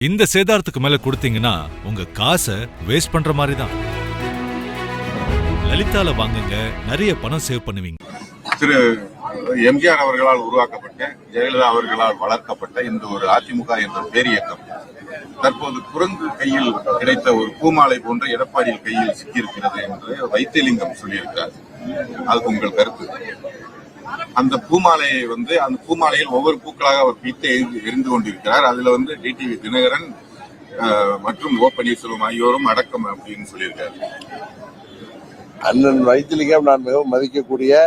இந்த சேதாரத்துக்கு மேல கொடுத்தீங்கன்னா உங்க காசை வேஸ்ட் பண்ற மாதிரி தான். லலிதால வாங்குங்க, நிறைய பணம் சேவ் பண்ணுவீங்க. திரு எம்ஜிஆர் அவர்களால் உருவாக்கப்பட்ட, ஜெயலலிதா அவர்களால் வளர்க்கப்பட்ட இந்த ஒரு அதிமுக என்ற பேரியக்கம் தற்போது குரங்கு கையில் கிடைத்த ஒரு பூமாலை போன்ற எடப்பாடியில் கையில் சிக்கியிருக்கிறது என்று வைத்தியலிங்கம் சொல்லியிருக்கிறார். அதுக்கு உங்கள் கருத்து? அந்த பூமாலையை அந்த பூமாலையில் ஒவ்வொரு பூக்களாக அவர் பிடித்து எரிந்து கொண்டிருக்கிறார். அதுல டிடிவி தினகரன் மற்றும் ஓ பன்னீர்செல்வம் ஆகியோரும் அடக்கம் அப்படின்னு சொல்லியிருக்காரு. அண்ணன் வைத்திலிங்கம் நான் மிகவும் மதிக்கக்கூடிய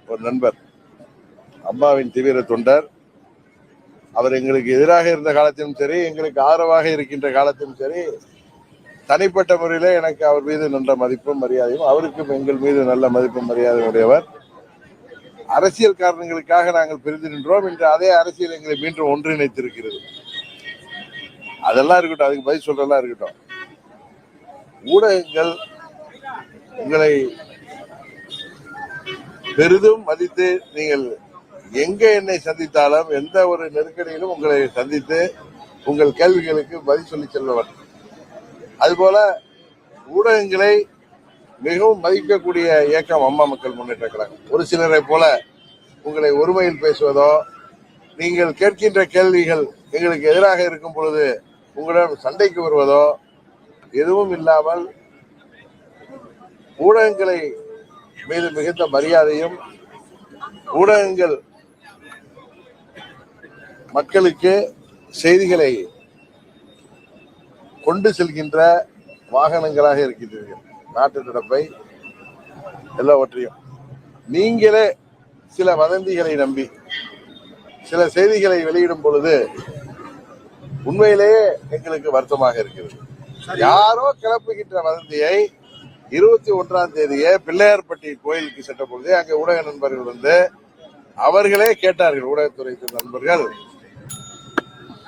ஒரு நண்பர், அம்மாவின் தீவிர தொண்டர். அவர் எங்களுக்கு எதிராக இருந்த காலத்திலும் சரி, எங்களுக்கு ஆதரவாக இருக்கின்ற காலத்திலும் சரி, தனிப்பட்ட முறையில எனக்கு அவர் மீது நல்ல மதிப்பும் மரியாதையும், அவருக்கும் எங்கள் மீது நல்ல மதிப்பும் மரியாதை உடையவர். அரசியல் காரணங்களுக்காக நாங்கள் பிரிந்து நின்றோம். இன்று அதே அரசியல் எங்களை மீண்டும் ஒன்றிணைத்திருக்கிறது. அதெல்லாம் இருக்கட்டும், அதுக்கு பதில் சொல்றதெல்லாம் இருக்கட்டும். ஊடகங்கள் உங்களை பெரிதும் மதித்து, நீங்கள் எங்க என்னை சந்தித்தாலும் எந்த ஒரு நெருக்கடியிலும் உங்களை சந்தித்து உங்கள் கேள்விகளுக்கு பதில் சொல்லி செல்பவர். அதுபோல ஊடகங்களை மிகவும் மதிக்கக்கூடிய இயக்கம் அம்மா மக்கள் முன்னேற்ற கழகம். ஒரு சிலரை போல உங்களை ஒருமையில் பேசுவதோ, நீங்கள் கேட்கின்ற கேள்விகள் எங்களுக்கு எதிராக இருக்கும் பொழுது உங்களிடம் சண்டைக்கு வருவதோ எதுவும் இல்லாமல் ஊடகங்களை மீது மிகுந்த மரியாதையும், ஊடகங்கள் மக்களுக்கு செய்திகளை கொண்டு செல்கின்ற வாகனங்களாக இருக்கின்றீர்கள். நாட்டு நடப்பை எல்லாவற்றையும் நீங்களே சில வதந்திகளை நம்பி சில செய்திகளை வெளியிடும் பொழுது உண்மையிலேயே எங்களுக்கு வருத்தமாக இருக்கிறது. யாரோ கிளப்புகின்ற வதந்தியை 21ஆம் தேதியே பிள்ளையார்பட்டி கோயிலுக்கு சென்ற பொழுது அங்கே ஊடக நண்பர்கள் அவர்களே கேட்டார்கள், ஊடகத்துறை நண்பர்கள்,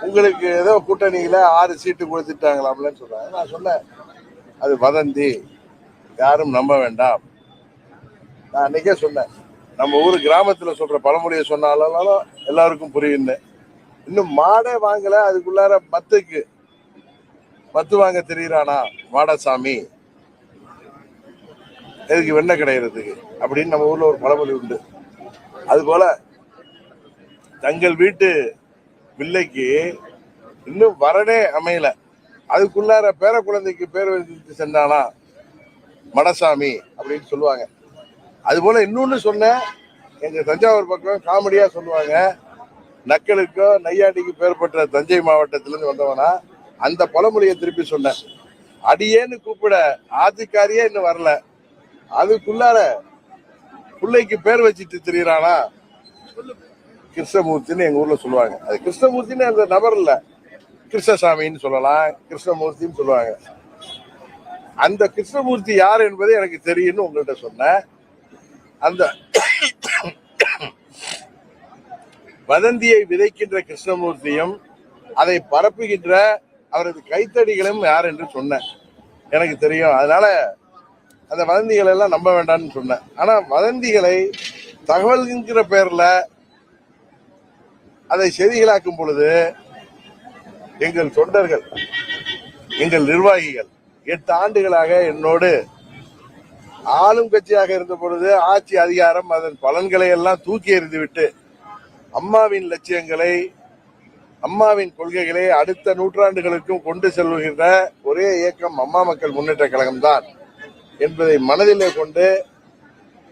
உங்களுக்கு ஏதோ கூட்டணியில 6 சீட்டு கொடுத்துட்டாங்களாம்லன்னு சொல்றாங்க. நான் சொன்னேன், அது வதந்தி, யாரும் நம்ப வேண்டாம். நான் அன்னைக்கே சொன்னேன், நம்ம ஊர் கிராமத்துல சொல்ற பழமொழியை சொன்னாலும் எல்லாருக்கும் புரியுன்னு. இன்னும் மாடே வாங்கல, அதுக்குள்ளார மத்து வாங்க தெரியுறானா மாடசாமி, எதுக்கு வெண்ணெய் கிடைக்கிறதுக்கு அப்படின்னு நம்ம ஊர்ல ஒரு பழமொழி உண்டு. அது போல தங்கள் வீட்டு பிள்ளைக்கு இன்னும் வரனே அமையல, அதுக்குள்ளார பேர குழந்தைக்கு பேர் வச்சு சென்றானா மடசாமி அப்படின்னு சொல்லுவாங்க. அது போல இன்னொன்னு சொன்ன, எங்க தஞ்சாவூர் பக்கம் காமெடியா சொல்லுவாங்க, நக்கலுக்கோ நையாண்டிக்கு பேர் பெற்ற தஞ்சை மாவட்டத்திலிருந்து வந்தவனா அந்த பழமொழியை திருப்பி சொன்னேன். அடியேன்னு கூப்பிட ஆதிக்காரியே இன்னும் வரல, அதுக்குள்ளார பிள்ளைக்கு பேர் வச்சுட்டு திரியிறானா கிருஷ்ணமூர்த்தின்னு எங்க ஊர்ல சொல்லுவாங்க. அது கிருஷ்ணமூர்த்தின்னு அந்த நபர் இல்ல, கிருஷ்ணசாமின்னு சொல்லலாம், கிருஷ்ணமூர்த்தின்னு சொல்லுவாங்க. அந்த கிருஷ்ணமூர்த்தி யார் என்பது எனக்கு தெரியும்னு உங்கள்கிட்ட சொன்ன. அந்த வதந்தியை விதைக்கின்ற கிருஷ்ணமூர்த்தியும் அதை பரப்புகின்ற அவரது கைத்தடிகளும் யார் என்று சொன்னேன். எனக்கு தெரியும், அதனால அந்த வதந்திகளை எல்லாம் நம்ப வேண்டாம்னு சொன்னேன். ஆனா வதந்திகளை தகவல்கிற பேர்ல அதை செய்திகளாக்கும் பொழுது எங்கள் தொண்டர்கள், எங்கள் நிர்வாகிகள் 8 ஆண்டுகளாக என்னோடு ஆளும் கட்சியாக இருந்த பொழுது ஆட்சி அதிகாரம் அதன் பலன்களை எல்லாம் தூக்கி எறிந்துவிட்டு அம்மாவின் லட்சியங்களை, அம்மாவின் கொள்கைகளை அடுத்த நூற்றாண்டுகளுக்கும் கொண்டு செல்கின்ற ஒரே இயக்கம் அம்மா மக்கள் முன்னேற்ற கழகம் தான் என்பதை மனதிலே கொண்டு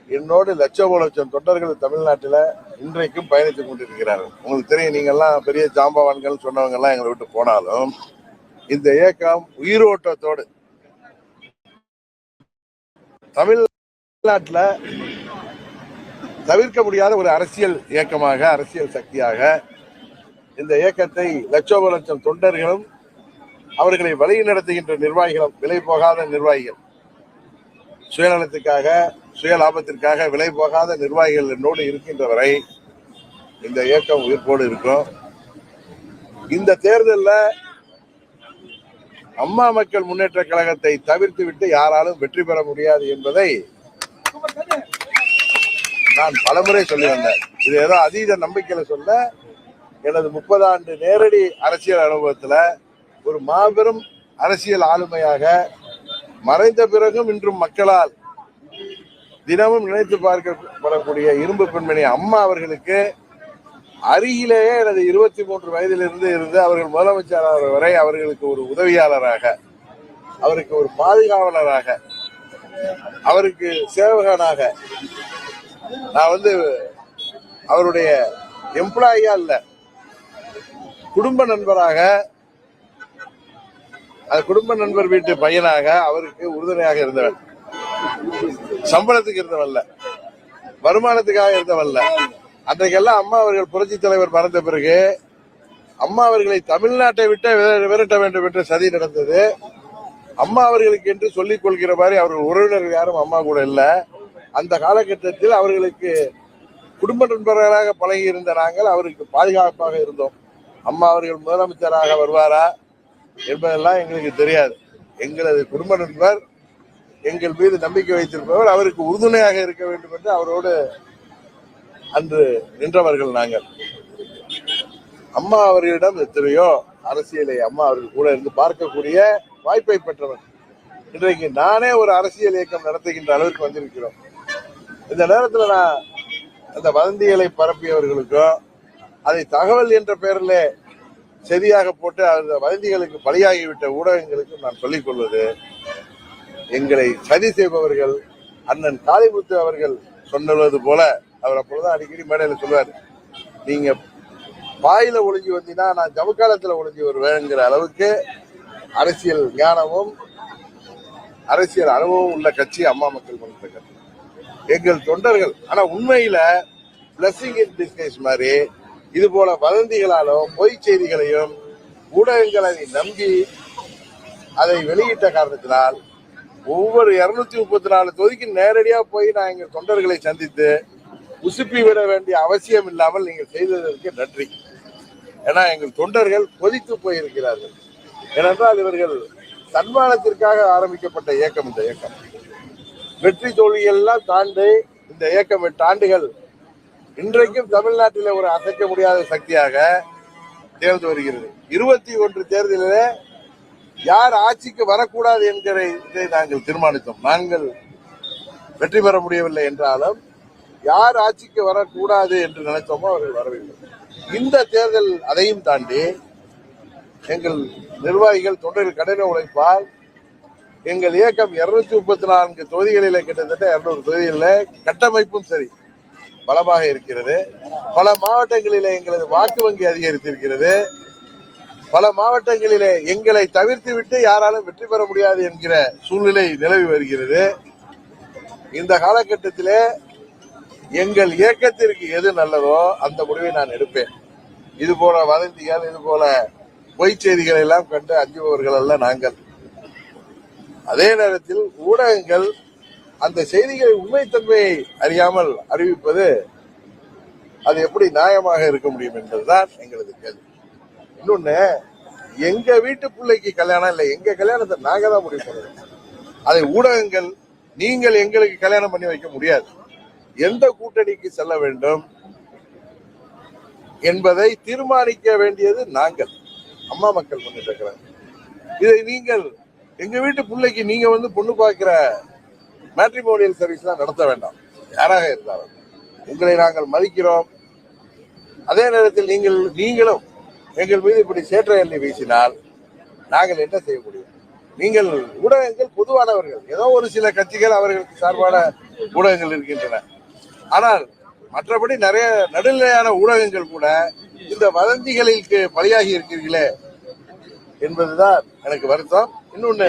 என்னோடு லட்சம் தொண்டர்கள் தமிழ்நாட்டில் இன்றைக்கும் பயணித்துக் கொண்டிருக்கிறார்கள். உங்களுக்கு தெரியும், நீங்க எல்லாம் பெரிய ஜாம்பவான்கள் சொன்னவங்க எல்லாம் எங்களை விட்டு போனாலும் இந்த இயக்கம் உயிரோட்டத்தோடு தமிழ்நாட்டில் தவிர்க்க முடியாத ஒரு அரசியல் இயக்கமாக, அரசியல் சக்தியாக இந்த இயக்கத்தை லட்சம் தொண்டர்களும் அவர்களை வழி நடத்துகின்ற நிர்வாகிகளும், விலை போகாத நிர்வாகிகள், சுயநலத்துக்காக சுய லாபத்திற்காக விலை போகாத நிர்வாகிகள் என்னோடு இருக்கின்ற வரை இந்த இயக்கம் உயிர்ப்போடு இருக்கும். இந்த தேர்தலில் அம்மா மக்கள் முன்னேற்ற கழகத்தை தவிர்த்து விட்டு யாராலும் வெற்றி பெற முடியாது என்பதை நான் பலமுறை சொல்லி வந்தேன். இது ஏதோ அதீத நம்பிக்கையில சொல்ல, எனது 30 ஆண்டு நேரடி அரசியல் அனுபவத்துல ஒரு மாபெரும் அரசியல் ஆளுமையாக மறைந்த பிறகும் இன்றும் மக்களால் தினமும் நினைத்து பார்க்கப்படக்கூடிய இரும்பு பெண்மணி அம்மா அவர்களுக்கு அருகிலேயே எனது 23 வயதிலிருந்து இருந்து அவர்கள் முதலமைச்சர் வரை அவர்களுக்கு ஒரு உதவியாளராக, அவருக்கு ஒரு பாதுகாவலராக, அவருக்கு சேவகனாக, நான் அவருடைய எம்ப்ளாயியா இல்ல, குடும்ப நண்பராக, குடும்ப நண்பர் வீட்டு பையனாக அவருக்கு உறுதுணையாக இருந்தவன். சம்பளத்துக்கு இருந்தவல்ல, வருமானத்துக்காக இருந்தவல்ல. அன்றைக்கெல்லாம் அம்மா அவர்கள் புரட்சி தலைவர் மறைந்த பிறகு அம்மா அவர்களை தமிழ்நாட்டை விட்டு விரட்ட வேண்டும் என்ற சதி நடந்தது. அம்மா அவர்களுக்கு என்று சொல்லிக் கொள்கிற மாதிரி அவர்கள் உறவினர்கள் யாரும் அம்மா கூட இல்ல. அந்த காலகட்டத்தில் அவர்களுக்கு குடும்ப நண்பர்களாக பழகி இருந்த நாங்கள் அவருக்கு பாதுகாப்பாக இருந்தோம். அம்மா அவர்கள் முதலமைச்சராக வருவாரா என்பதெல்லாம் எங்களுக்கு தெரியாது. எங்களது குடும்ப நண்பர், எங்கள் மீது நம்பிக்கை வைத்திருப்பவர், அவருக்கு உறுதுணையாக இருக்க வேண்டும் என்று அவரோடு அன்று நின்றவர்கள் நாங்கள். அம்மா அவர்களிடம் எத்தனையோ அரசியலை அம்மா அவர்கள் கூட இருந்து பார்க்கக்கூடிய வாய்ப்பை பெற்றவர். இன்றைக்கு நானே ஒரு அரசியல் இயக்கம் நடத்துகின்ற அளவிற்கு வந்திருக்கிறோம். இந்த நேரத்தில் நான் அந்த வதந்திகளை பரப்பியவர்களுக்கும் அதை தகவல் என்ற பெயரில் சரியாக போட்டு அந்த வதந்திகளுக்கு பலியாகிவிட்ட ஊடகங்களுக்கும் நான் சொல்லிக் கொள்வது, எங்களை சதி செய்பவர்கள் அண்ணன் காளிமுத்து அவர்கள் சொன்னது போல, அவர் அப்பொழுதுதான் அடிக்கடி மேடையில் சொல்வார், நீங்க பாயில ஒளிஞ்சு வந்தீங்கன்னா நான் ஜமுக்காலத்துல ஒளிஞ்சு வருவேங்கிற அளவுக்கு அரசியல் ஞானமும் அரசியல் அனுபவம் உள்ள கட்சி அம்மா மக்கள் முன்னேற்ற கட்சி. எங்கள் தொண்டர்கள் ஆனா உண்மையில பிளஸிங் இன் டிஸ்கைஸ் மாதிரி இது போல வதந்திகளாலும் பொய் செய்திகளையும் ஊடகங்களை நம்பி அதை வெளியிட்ட காரணத்தினால் ஒவ்வொரு 234 தொகுதிக்கு நேரடியா போய் நான் எங்கள் தொண்டர்களை சந்தித்து உசுப்பி விட வேண்டிய அவசியம் இல்லாமல் நீங்கள் செய்ததற்கு நன்றி. ஏன்னா எங்கள் தொண்டர்கள் கொதித்து போயிருக்கிறார்கள். ஏனென்றால் இவர்கள் தன்மானத்திற்காக ஆரம்பிக்கப்பட்ட இயக்கம். இந்த இயக்கம் வெற்றி தோல்வியெல்லாம் தாண்டி இந்த இயக்கம் 8 ஆண்டுகள் இன்றைக்கும் தமிழ்நாட்டில் ஒரு அசைக்க முடியாத சக்தியாக தேர்ந்து வருகிறது. 21 தேர்தலிலே யார் ஆட்சிக்கு வரக்கூடாது என்கிற இதை நாங்கள் தீர்மானித்தோம். நாங்கள் வெற்றி பெற முடியவில்லை என்றாலும் யார் ஆட்சிக்கு வரக்கூடாது என்று நினைத்தோமோ அவர்கள் வரவில்லை. இந்த தேர்தல் அதையும் தாண்டி எங்கள் நிர்வாகிகள் தொண்டர்கள் கடின உழைப்பால் எங்கள் இயக்கம் 234 தொகுதிகளிலே கிட்டத்தட்ட 200 தொகுதிகளில் கட்டமைப்பும் சரி பலமாக இருக்கிறது. பல மாவட்டங்களிலே எங்களது வாக்கு வங்கி அதிகரித்திருக்கிறது. பல மாவட்டங்களிலே எங்களை தவிர்த்து விட்டு யாராலும் வெற்றி பெற முடியாது என்கிற சூழ்நிலை நிலவி வருகிறது. இந்த காலகட்டத்திலே எங்கள் இயக்கத்திற்கு எது நல்லதோ அந்த முடிவை நான் எடுப்பேன். இது போல வதந்திகள், இது போல பொய் செய்திகளை எல்லாம் கண்டு அஞ்சுபவர்கள் அல்ல நாங்கள். அதே நேரத்தில் ஊடகங்கள் அந்த செய்திகளை உண்மைத்தன்மையை அறியாமல் அறிவிப்பது அது எப்படி நியாயமாக இருக்க முடியும் என்பதுதான் எங்களது கேள்வி. இன்னொன்னு, எங்க வீட்டு பிள்ளைக்கு கல்யாணம் இல்லை, எங்க கல்யாணத்தை நாங்க தான் முடிவு பண்ணுவோம். அதை ஊடகங்கள் நீங்கள் எங்களுக்கு கல்யாணம் பண்ணி வைக்க முடியாது. எந்த கூட்டணிக்கு செல்ல வேண்டும் என்பதை தீர்மானிக்க வேண்டியது நாங்கள், அம்மா மக்கள் முன்னேற்ற கழகம். இதை நீங்கள் எங்க வீட்டு பிள்ளைக்கு நீங்க பொண்ணு பார்க்கிற மேட்ரிமோனியல் சர்வீஸ் எல்லாம் நடத்த வேண்டாம். யாராக இருந்தாலும் உங்களை நாங்கள் மதிக்கிறோம். அதே நேரத்தில் நீங்களும் எங்கள் மீது இப்படி சேற்ற எண்ணெய் வீசினால் நாங்கள் என்ன செய்ய முடியும்? நீங்கள் ஊடகங்கள் பொதுவானவர்கள், ஏதோ ஒரு சில கட்சிகள் அவர்களுக்கு சார்பான ஊடகங்கள் இருக்கின்றன. ஆனால் மற்றபடி நிறைய நடுநிலையான ஊடகங்கள் கூட இந்த வதந்திகளுக்கு பலியாகி இருக்கிறீர்களே என்பதுதான் எனக்கு வருத்தம். இன்னொன்னு,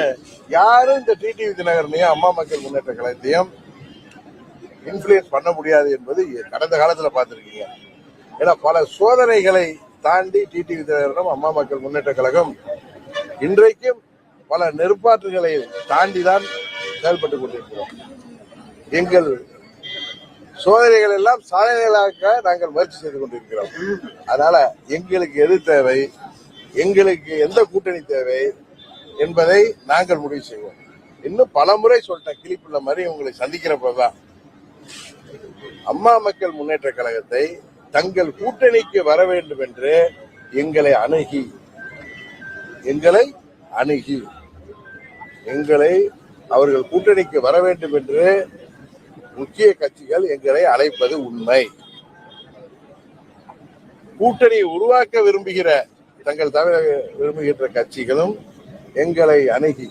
யாரும் இந்த டிடிவி தினகரனையும் அம்மா மக்கள் முன்னேற்ற கழகத்தையும் இன்ஃபுளுயன்ஸ் பண்ண முடியாது என்பது கடந்த காலத்துல பார்த்திருக்கீங்க. ஏன்னா பல சோதனைகளை தாண்டி டிடிவி தினகரனும் அம்மா மக்கள் முன்னேற்ற கழகம் இன்றைக்கும் பல நெருப்பாற்றுகளை தாண்டிதான் செயல்பட்டுக் கொண்டிருக்கிறோம். எங்கள் சோதனைகள் எல்லாம் சாதனைகளாக நாங்கள் முயற்சி செய்து கொண்டிருக்கிறோம். அதனால எங்களுக்கு எது தேவை, எங்களுக்கு எந்த கூட்டணி தேவை என்பதை நாங்கள் முடிவு செய்வோம். இன்னும் பல முறை சொல்லிட்டேன், கிளிப்புள்ள மாதிரி உங்களை சந்திக்கிறப்பதான் அம்மா மக்கள் முன்னேற்ற கழகத்தை தங்கள் கூட்டணிக்கு வர வேண்டும் என்று எங்களை அணுகி அவர்கள் கூட்டணிக்கு வர வேண்டும் என்று முக்கிய கட்சிகள் எங்களை அழைப்பது உண்மை. கூட்டணியை உருவாக்க விரும்புகின்ற கட்சிகளும் எங்களை அணுகி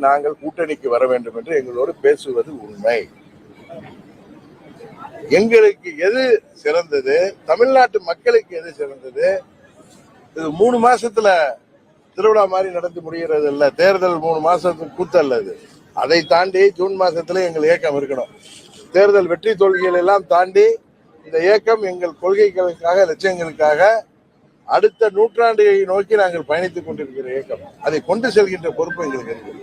நாங்கள் கூட்டணிக்கு வர வேண்டும் என்று எங்களோடு பேசுவது உண்மை. எங்களுக்கு எது சிறந்தது, தமிழ்நாட்டு மக்களுக்கு எது சிறந்தது? இது 3 மாசத்துல திருவிழா மாதிரி நடந்து முடிகிறது இல்ல, தேர்தல் 3 மாசத்துக்கு கூத்தல்லது. அதை தாண்டி ஜூன் மாசத்துல எங்கள் இயக்கம் இருக்கணும். தேர்தல் வெற்றி தோல்விகள் எல்லாம் தாண்டி இந்த இயக்கம் எங்கள் கொள்கைகளுக்காக, லட்சியங்களுக்காக அடுத்த நூற்றாண்டை நோக்கி நாங்கள் பயணித்துக் கொண்டிருக்கிற இயக்கம். அதை கொண்டு செல்கின்ற பொறுப்பு எங்களுக்கு இருக்கு.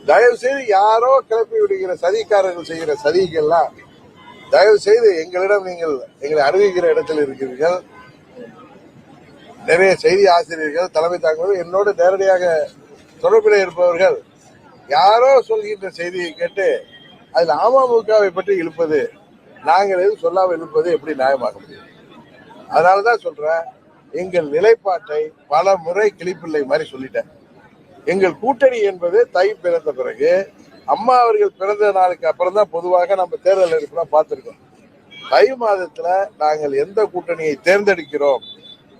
தயவு செய்து யாரோ கிளப்பி விடுகிற சதிக்காரர்கள் செய்கிற சதிகள்லாம் தயவு செய்து எங்களிடம் எங்களை அறிவிக்கிற இடத்தில் இருக்கிறீர்கள். நிறைய செய்தி ஆசிரியர்கள், தலைமை தாங்குவது, என்னோடு நேரடியாக தொடர்பில் இருப்பவர்கள் யாரோ சொல்கின்ற செய்தியை கேட்டு அதில் அமமுகவை பற்றி இழுப்பது, நாங்கள் எதுவும் சொல்லாமல் இழுப்பது எப்படி நியாயமாக முடியும்? அதனாலதான் சொல்றேன், எங்கள் நிலைப்பாட்டை பல முறை கிளிப்பிள்ளை மாதிரி சொல்லிட்டேன். எங்கள் கூட்டணி என்பது தை பிறந்த பிறகு, அம்மா அவர்கள் பிறந்த நாளுக்கு அப்புறம் தான் பொதுவாக நம்ம தேர்தல் இருப்போம் பார்த்திருக்கோம். தை மாதத்துல நாங்கள் எந்த கூட்டணியை தேர்ந்தெடுக்கிறோம்,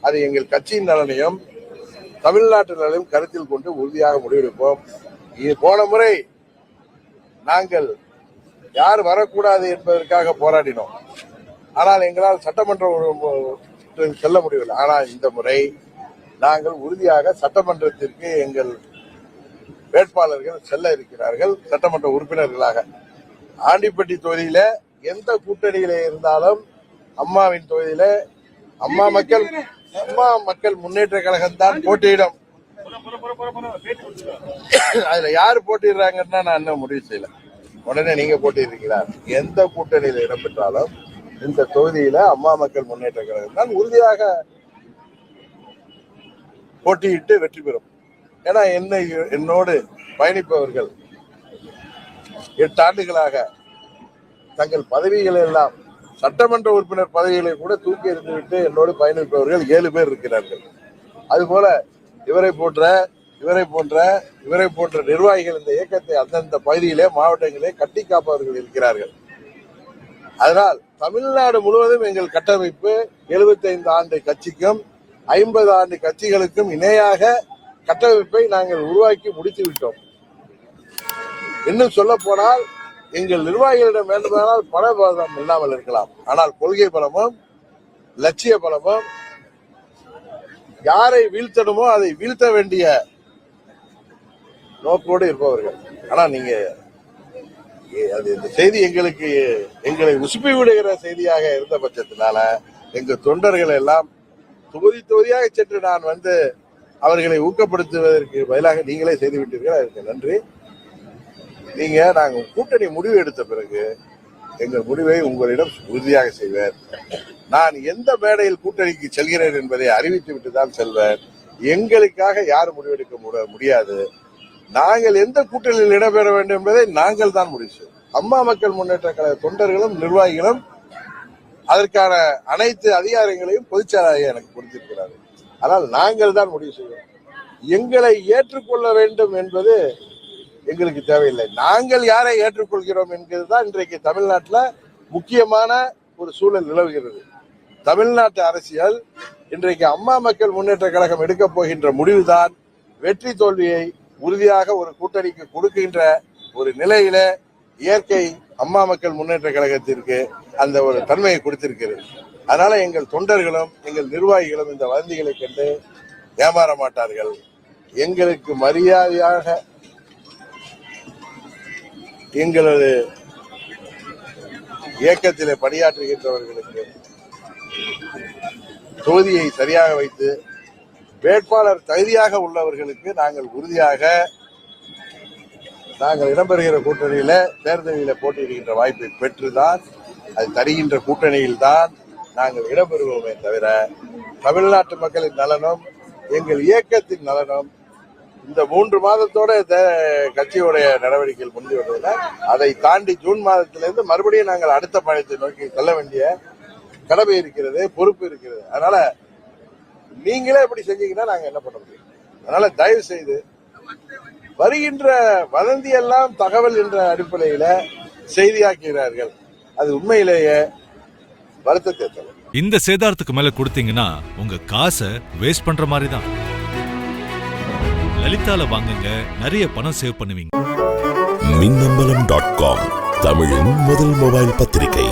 அது எங்கள் கட்சியின் நலனையும் தமிழ்நாட்டு நலனையும் கருத்தில் கொண்டு உறுதியாக முடிவெடுப்போம். போன முறை நாங்கள் யார் வரக்கூடாது என்பதற்காக போராடினோம். ஆனால் எங்களால் சட்டமன்றம் செல்ல முடியவில்லை. ஆனால் இந்த முறை நாங்கள் உறுதியாக சட்டமன்றத்திற்கு எங்கள் வேட்பாளர்கள் செல்ல இருக்கிறார்கள். சட்டமன்ற உறுப்பினர்களாக ஆண்டிப்பட்டி தொகுதியில எந்த கூட்டணியில இருந்தாலும் அம்மாவின் தொகுதியில அம்மா மக்கள் முன்னேற்ற கழகம் தான் போட்டியிடும். அதுல யாரு போட்டிடுறாங்கன்னா நான் இன்னும் முடிவு செய்யல. உடனே நீங்க போட்டிடுறீங்களா? எந்த கூட்டணியில இடம்பெற்றாலும் இந்த தொகுதியில அம்மா மக்கள் முன்னேற்ற கழகம் தான் உறுதியாக போட்டியிட்டு வெற்றி பெறும். ஏன்னா என்னோடு பயணிப்பவர்கள் 8 ஆண்டுகளாக தங்கள் பதவிகளை எல்லாம், சட்டமன்ற உறுப்பினர் பதவிகளை கூட தூக்கி எறிந்துவிட்டு என்னோடு பயணிப்பவர்கள் 7 பேர் இருக்கிறார்கள். அதுபோல இவரை போன்ற நிர்வாகிகள் இந்த இயக்கத்தை அந்தந்த பகுதியிலே, மாவட்டங்களிலே கட்டி காப்பவர்கள் இருக்கிறார்கள். அதனால் தமிழ்நாடு முழுவதும் எங்கள் கட்டமைப்பு 75 ஆண்டு கட்சிக்கும் 50 ஆண்டு கட்சிகளுக்கும் இணையாக கட்டமைப்பை நாங்கள் உருவாக்கி முடித்து விட்டோம். இன்னும் சொல்ல போனால் எங்கள் நிர்வாகிகளிடம் வேண்டுமானால் பண பலம் இல்லாமல் இருக்கலாம், ஆனால் கொள்கை பலமும் லட்சிய பலமும், யாரை வீழ்த்தணுமோ அதை வீழ்த்த வேண்டிய நோக்கோடு இருப்பவர்கள். ஆனா நீங்க அது இந்த செய்தி எங்களை உசுப்பி விடுகிற செய்தியாக இருந்த பட்சத்தினால எங்க தொண்டர்கள் எல்லாம் தொகுதியாக சென்று நான் அவர்களை ஊக்கப்படுத்துவதற்கு பதிலாக நீங்களே செய்து விட்டீர்கள். அதுக்கு நன்றி. நாங்கள் கூட்டணி முடிவு எடுத்த பிறகு எங்கள் முடிவை உங்களிடம் உறுதியாக செய்வேன். நான் எந்த மேடையில் கூட்டணிக்கு செல்கிறேன் என்பதை அறிவித்து விட்டு தான் செல்வேன். எங்களுக்காக யாரும் முடிவெடுக்க முடியாது. நாங்கள் எந்த கூட்டணியில் இடம்பெற வேண்டும் என்பதை நாங்கள் தான் முடிவு செய்வோம். அம்மா மக்கள் முன்னேற்ற கழக தொண்டர்களும் நிர்வாகிகளும் அதற்கான அனைத்து அதிகாரங்களையும் பொதுச்செயலாளர் எனக்கு கொடுத்திருக்கிறார்கள். ஆனால் நாங்கள் தான் முடிவு செய்வோம். எங்களை ஏற்றுக்கொள்ள வேண்டும் என்பது எங்களுக்கு தேவையில்லை. நாங்கள் யாரை ஏற்றுக்கொள்கிறோம் என்கிறதுதான் இன்றைக்கு தமிழ்நாட்டில் முக்கியமான ஒரு சூழல் நிலவுகிறது. தமிழ்நாட்டு அரசியல் இன்றைக்கு அம்மா மக்கள் முன்னேற்ற கழகம் எடுக்க போகின்ற முடிவுதான் வெற்றி தோல்வியை உறுதியாக ஒரு கூட்டணிக்கு கொடுக்கின்ற ஒரு நிலையில இயற்கை அம்மா மக்கள் முன்னேற்ற கழகத்திற்கு அந்த ஒரு தன்மையை கொடுத்திருக்கிறது. அதனால எங்கள் தொண்டர்களும் எங்கள் நிர்வாகிகளும் இந்த வதந்திகளை கண்டு ஏமாற மாட்டார்கள். எங்களுக்கு மரியாதையாக எங்களது இயக்கத்திலே பணியாற்றுகின்றவர்களுக்கு தொகுதியை சரியாக வைத்து வேட்பாளர் தகுதியாக உள்ளவர்களுக்கு நாங்கள் உறுதியாக இடம்பெறுகிற கூட்டணியில தேர்தலில் போட்டியிடுகின்ற வாய்ப்பை பெற்றுதான், அது தருகின்ற கூட்டணியில் தான் நாங்கள் இடம்பெறுவோமே தவிர தமிழ்நாட்டு மக்களின் நலனும் எங்கள் இயக்கத்தின் நலனும் இந்த 3 மாதத்தோட கட்சியுடைய நடவடிக்கைகள் முடிந்து வருவதில்லை. அதை தாண்டி ஜூன் மாதத்திலிருந்து மறுபடியும் நாங்கள் அடுத்த பயணத்தை நோக்கி செல்ல வேண்டிய கடமை இருக்கிறது, பொறுப்பு இருக்கிறது. அதனால நீங்களே இப்படி செஞ்சீங்கன்னா நாங்க என்ன பண்ண முடியும்? அதனால தயவு செய்து வருகின்ற வதந்தி எல்லாம் தகவல் என்ற அடிப்படையில செய்தியாக்குகிறார்கள். அது உண்மையிலேயே வருத்தத்தை தரும். இந்த சேதாரத்துக்கு மேல கொடுத்தீங்கன்னா உங்க காசை வேஸ்ட் பண்ற மாதிரி தான். லலிதால வாங்குங்க, நிறைய பணம் சேவ் பண்ணுவீங்க. மின்னம்பலம்.com தமிழின் முதல் மொபைல் பத்திரிகை.